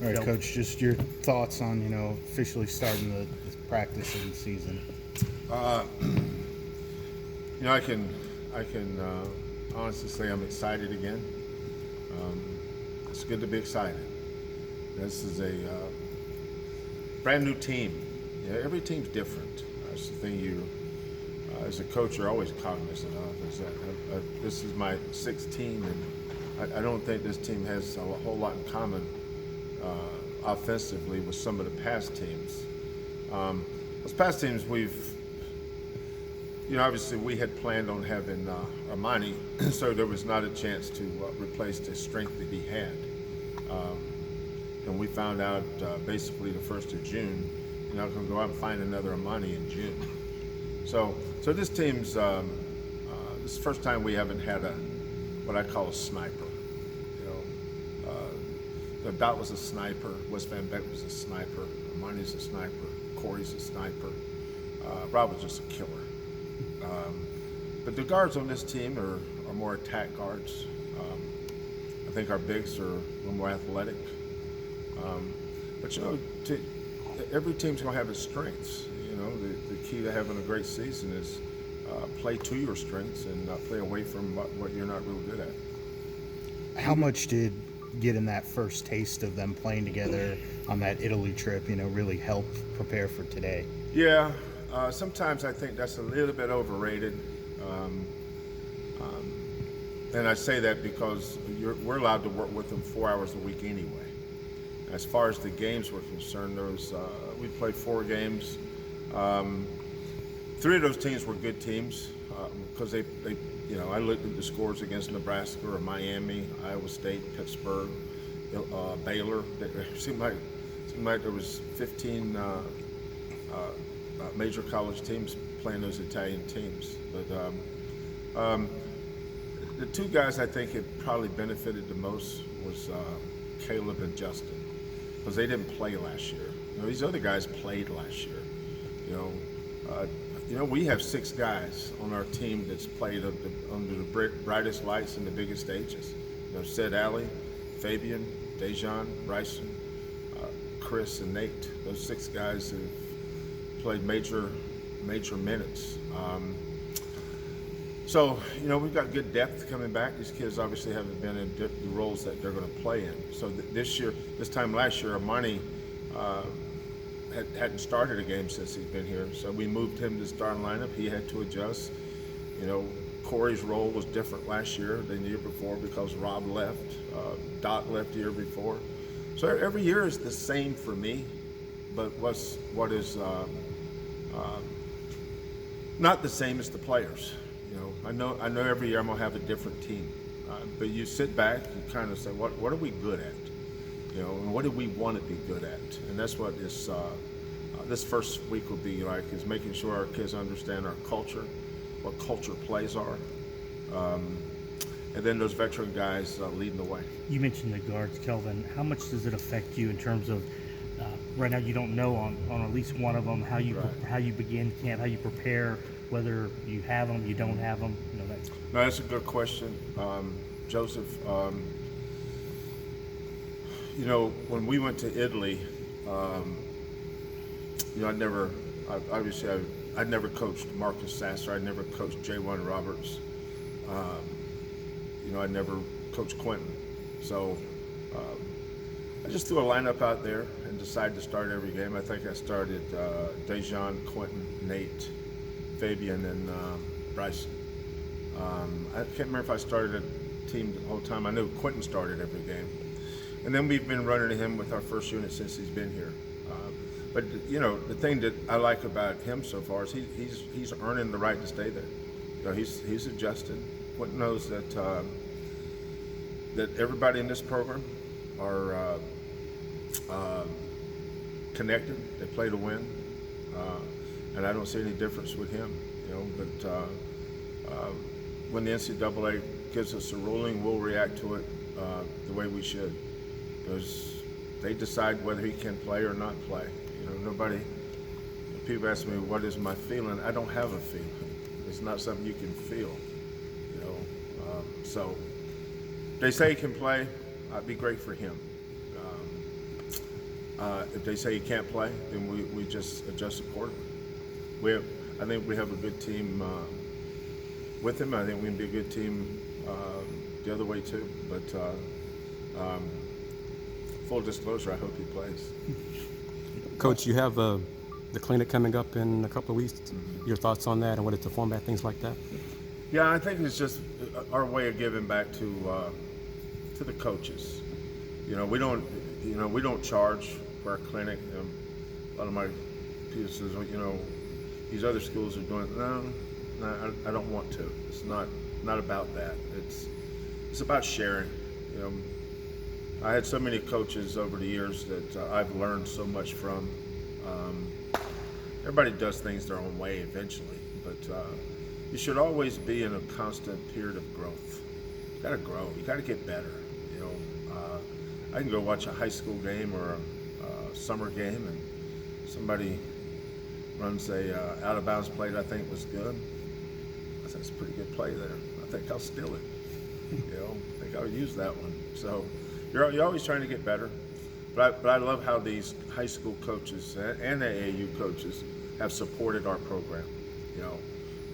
All right, Coach, just your thoughts on, officially starting the practice of the season. I can honestly say I'm excited again. It's good to be excited. This is a brand new team. Every team's different. That's the thing you, as a coach, you're always cognizant of. Is that this is my sixth team, and I don't think this team has a whole lot in common offensively with some of the past teams. Those past teams, obviously we had planned on having Armani, so there was not a chance to replace the strength that he had. And we found out basically the 1st of June, you're not going to go out and find another Armani in June. So this team's, this is the first time we haven't had what I call a sniper. Dot was a sniper, Wes Van Beck was a sniper, Armani's a sniper, Corey's a sniper, Rob was just a killer. But the guards on this team are more attack guards. I think our bigs are a little more athletic. But every team's going to have its strengths. The key to having a great season is play to your strengths and play away from what you're not real good at. How much did getting that first taste of them playing together on that Italy trip, really help prepare for today? Yeah, sometimes I think that's a little bit overrated. And I say that because we're allowed to work with them 4 hours a week anyway. As far as the games were concerned, we played 4 games. 3 of those teams were good teams because I looked at the scores against Nebraska or Miami, Iowa State, Pittsburgh, Baylor. It seemed like there was 15 major college teams playing those Italian teams. But the 2 guys I think had probably benefited the most was Caleb and Justin, because they didn't play last year. These other guys played last year. We have 6 guys on our team that's played under the brightest lights and the biggest stages. Sid Alley, Fabian, Dejan, Bryson, Chris, and Nate. Those 6 guys have played major minutes. So we've got good depth coming back. These kids obviously haven't been in the roles that they're going to play in. So this time last year, Armani hadn't started a game since he's been here. So we moved him to the starting lineup. He had to adjust. Corey's role was different last year than the year before because Rob left. Dot left the year before. So every year is the same for me, but what is not the same as the players. I know every year I'm gonna have a different team, but you sit back, you kind of say, what are we good at? And what do we want to be good at? And that's what this first week will be like, is making sure our kids understand our culture, what culture plays are, and then those veteran guys leading the way. You mentioned the guards, Kelvin. How much does it affect you in terms of right now you don't know on at least one of them how you begin camp, how you prepare, whether you have them, you don't have them? No, that's a good question, Joseph. When we went to Italy, I'd never coached Marcus Sasser. I'd never coached J1 Roberts. I'd never coached Quentin. So I just threw a lineup out there and decided to start every game. I think I started Dejan, Quentin, Nate, Fabian, and Bryson. I can't remember if I started a team the whole time. I know Quentin started every game. And then we've been running him with our first unit since he's been here. But the thing that I like about him so far is he's earning the right to stay there. He's adjusted. Quentin knows that everybody in this program are connected. They play to win, and I don't see any difference with him. But when the NCAA gives us a ruling, we'll react to it the way we should, because they decide whether he can play or not play. People ask me, what is my feeling? I don't have a feeling. It's not something you can feel. So they say he can play. It'd be great for him. If they say he can't play, then we just adjust accordingly. I think we have a good team with him. I think we can be a good team the other way too. But full disclosure, I hope he plays. Coach, you have the clinic coming up in a couple of weeks. Your thoughts on that and what it's the format, things like that? Yeah, I think it's just our way of giving back to the coaches. We don't charge for our clinic. A lot of my people says, these other schools are doing it. No, I don't want to. It's not about that. It's about sharing. I had so many coaches over the years that I've learned so much from. Everybody does things their own way eventually, but you should always be in a constant period of growth. You got to grow. You got to get better. I can go watch a high school game or a summer game, and somebody runs a out of bounds play that I think was good. I said, it's a pretty good play there. I think I'll steal it. I think I'll use that one. So you're always trying to get better. But I love how these high school coaches and AAU coaches have supported our program.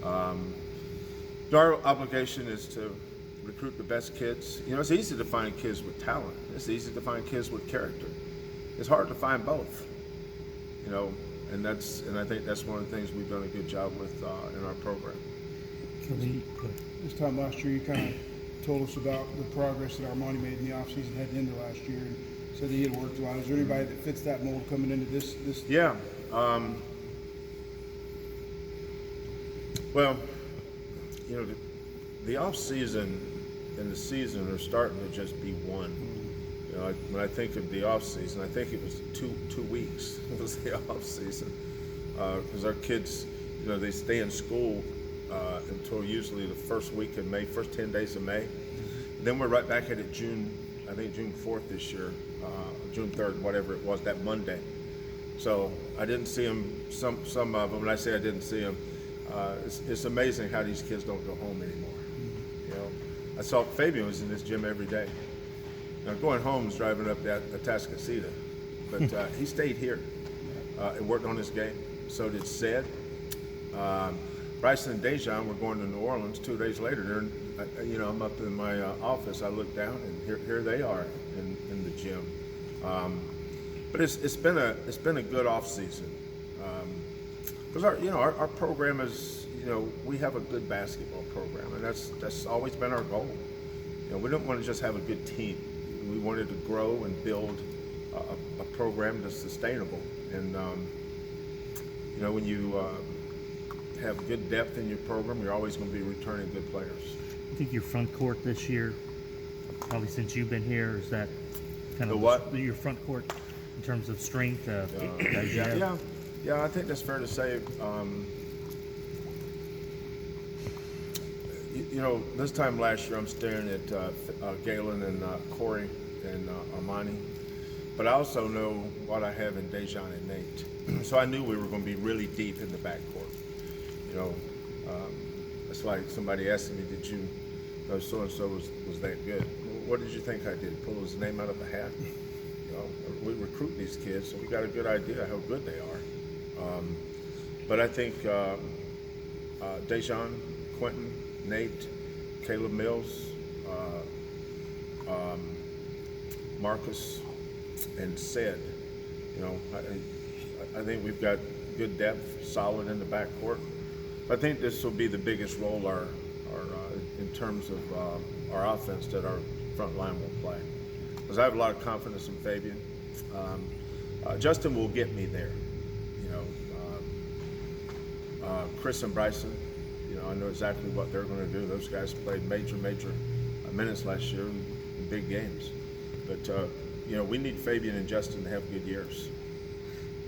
Our obligation is to recruit the best kids. It's easy to find kids with talent. It's easy to find kids with character. It's hard to find both. And I think that's one of the things we've done a good job with in our program. This time last year, you kind of told us about the progress that Armani made in the offseason heading into last year, and said that he had worked a lot. Is there anybody that fits that mold coming into this? Yeah. Well, the off season and the season are starting to just be one. When I think of the off season, I think it was two weeks. It was the off season because our kids, they stay in school until usually the first week of May, first 10 days of May. Then we're right back at it June 4th this year, June 3rd, whatever it was, that Monday. So I didn't see them. Some of them. When I say I didn't see them, it's amazing how these kids don't go home anymore. I saw Fabian was in this gym every day. Now going home is driving up that Atascocita, but he stayed here and worked on his game. So did Sid. Bryson and Dejan were going to New Orleans 2 days later. I'm up in my office. I look down and here they are in the gym. But it's been a good off season because our program is we have a good basketball program, and that's always been our goal. We don't want to just have a good team. We wanted to grow and build a program that's sustainable. And when you have good depth in your program, you're always going to be returning good players. I think your front court this year, probably since you've been here, is that kind The of what? your front court in terms of strength? Yeah, I think that's fair to say. This time last year, I'm staring at Galen and Corey and Armani, but I also know what I have in Dejan and Nate. So I knew we were going to be really deep in the backcourt. It's like somebody asking me, did you know so-and-so was that good? What did you think I did? Pull his name out of the hat? We recruit these kids, so we got a good idea how good they are. But I think Dejan, Quentin, Nate, Caleb Mills, Marcus, and Sid. I think we've got good depth, solid in the backcourt. I think this will be the biggest role in terms of our offense that our front line will play. Because I have a lot of confidence in Fabian. Justin will get me there. Chris and Bryson, I know exactly what they're going to do. Those guys played major minutes last year in big games. But we need Fabian and Justin to have good years.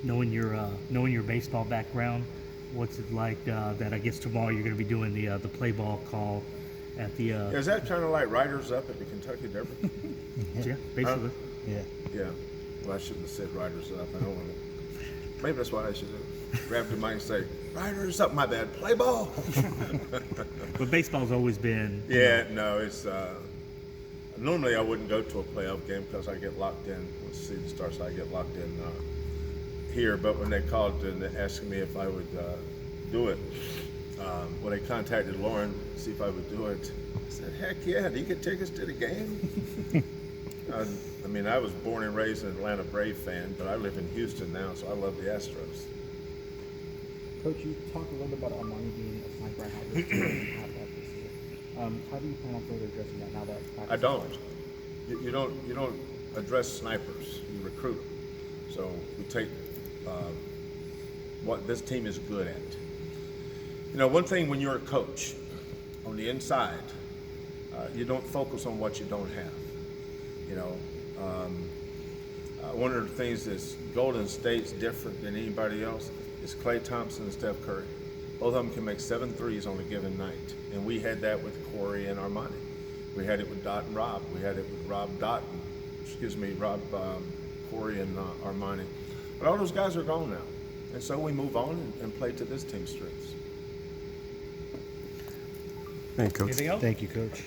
Knowing your baseball background, what's it like that I guess tomorrow you're going to be doing the play ball call at the Is that kind of like Riders Up at the Kentucky Derby? yeah, basically. Yeah. Well, I shouldn't have said Riders Up. I don't want to. Maybe that's what I should do. Grab the mic and say, Riders Up, my bad, play ball. But baseball's always been Yeah, no, it's Normally I wouldn't go to a playoff game because I get locked in once the season starts. I get locked in here, but when they called and they asked me if I would do it, when they contacted Lauren to see if I would do it, I said, "Heck yeah! Do you get tickets to the game?" I mean, I was born and raised an Atlanta Brave fan, but I live in Houston now, so I love the Astros. Coach, you talked a little bit about Armani being a sniper and how this team didn't have that this year. How do you plan on further addressing that now that I don't. You don't address snipers. You recruit them. So we take what this team is good at. You know, one thing when you're a coach on the inside, you don't focus on what you don't have. You know, one of the things that's Golden State's different than anybody else is Klay Thompson and Steph Curry. Both of them can make 7 threes on a given night, and we had that with Corey and Armani. We had it with Dot and Rob. We had it with Corey and Armani. But all those guys are gone now, and so we move on and play to this team's strengths. Thank you, Coach. Anything else? Thank you, Coach.